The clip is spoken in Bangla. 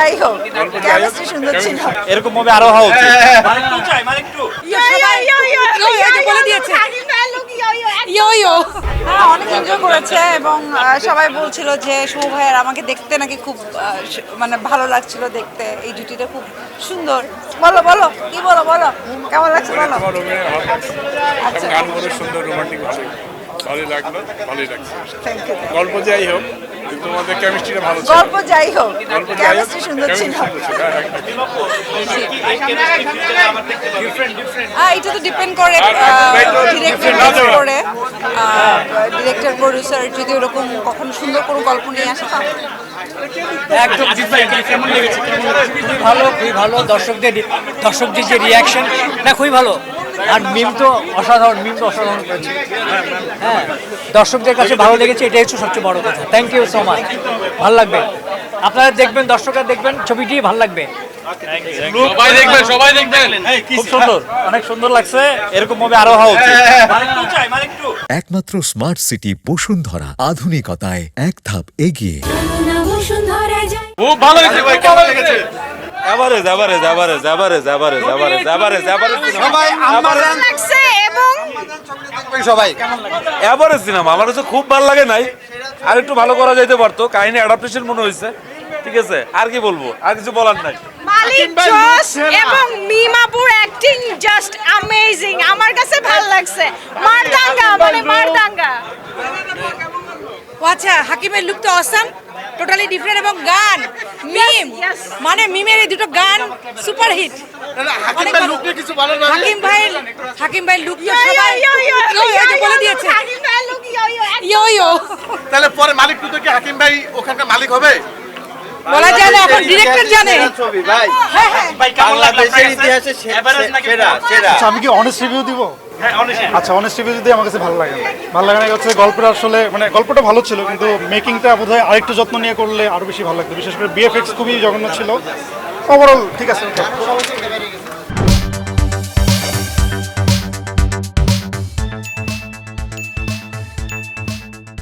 যাই হোক কেমিস্ট্রি সুন্দর ছিল। এরকম মুভি আরো হওয়া উচিত। অনেক এনজয় করেছে এবং সবাই বলছিল যে শুভ ভাইয়ের আমাকে দেখতে নাকি খুব মানে ভালো লাগছিল দেখতে, এই জুটিটা খুব সুন্দর। বলো বলো কি বলো বলো কেমন লাগছে বলো। আচ্ছা গানগুলো সুন্দর, রোমান্টিক হচ্ছে, ভালোই লাগলো, ভালোই লাগছে। Thank you. গল্প যাই হোক, তোমাদের কেমিস্ট্রিটা ভালো ছিল। গল্প যাই হোক গল্প যাই হোক, কেমিস্ট্রি সুন্দর ছিল। এটা তো ডিপেন্ড করে ডিরেক্টর করে, ডিরেক্টর প্রডিউসার যদি ওরকম কখনো সুন্দর কোনো গল্প নিয়ে আসে তাহলে। একদম কেমন লেগেছে? খুবই ভালো। দর্শকদের যে রিয়াকশন না খুবই ভালো। আর মিম তো অসাধারণ করেছে। হ্যাঁ, দর্শকদের কাছে ভালো লেগেছে, এটাই হচ্ছে সবচেয়ে বড় কথা। Thank you so much. ভালো লাগবে, আপনারা দেখবেন, দর্শকরা দেখবেন, ছবিটি ভালো লাগবে। সবাই দেখবেন। খুব সুন্দর, অনেক সুন্দর লাগছে। এরকম মুভি আরো হওয়া উচিত। একমাত্র স্মার্ট সিটি বসুন্ধরা, আধুনিকতায় এক ধাপ এগিয়ে। খুব ভালো হয়েছে ভাই, কেমন লেগেছে? Average average average average average average average average সবাই আমার লাগছে এবং সবাই এভারেজ সিনেমা। আমার কাছে খুব ভালো লাগে নাই, আর একটু ভালো করা যাইতে পারতো। কাহিনী অ্যাডাপ্টেশন মনে হয়েছে, ঠিক আছে। আর কি বলবো, আর কিছু বলার নাই। মালিক জোস এবং মিমাপুর অ্যাক্টিং জাস্ট অ্যামেজিং। আমার কাছে ভালো লাগছে। মারদাঙ্গা মানে মারদাঙ্গা। আচ্ছা, হাকিমের লুক তো অসাম, টোটালি ডিফারেন্ট, এবং গান মিম মানে মিমের এই দুটো গান সুপার হিট। হাকিম ভাই লুক তো সবাই বলে দিয়েছে। ইয়ো ইয়ো তাহলে পরে মালিক টু থেকে হাকিম ভাই ওখানকার মালিক হবে বলা যায় না, এখন ডিরেক্টর জানে। হ্যাঁ হ্যাঁ বাংলাদেশের ইতিহাসে সেরা। আচ্ছা, আমি কি অনেস্ট রিভিউ দিব? আচ্ছা, অনেস্ট রিভিউ যদি আমার কাছে ভালো লাগে না হচ্ছে গল্পটা আসলে মানে গল্পটা ভালো ছিল, কিন্তু মেকিংটা বোধহয় আরেকটু যত্ন নিয়ে করলে আরো বেশি ভালো লাগতো। বিশেষ করে বিএফএক্স খুবই জঘন্য ছিল। ওভারঅল ঠিক আছে।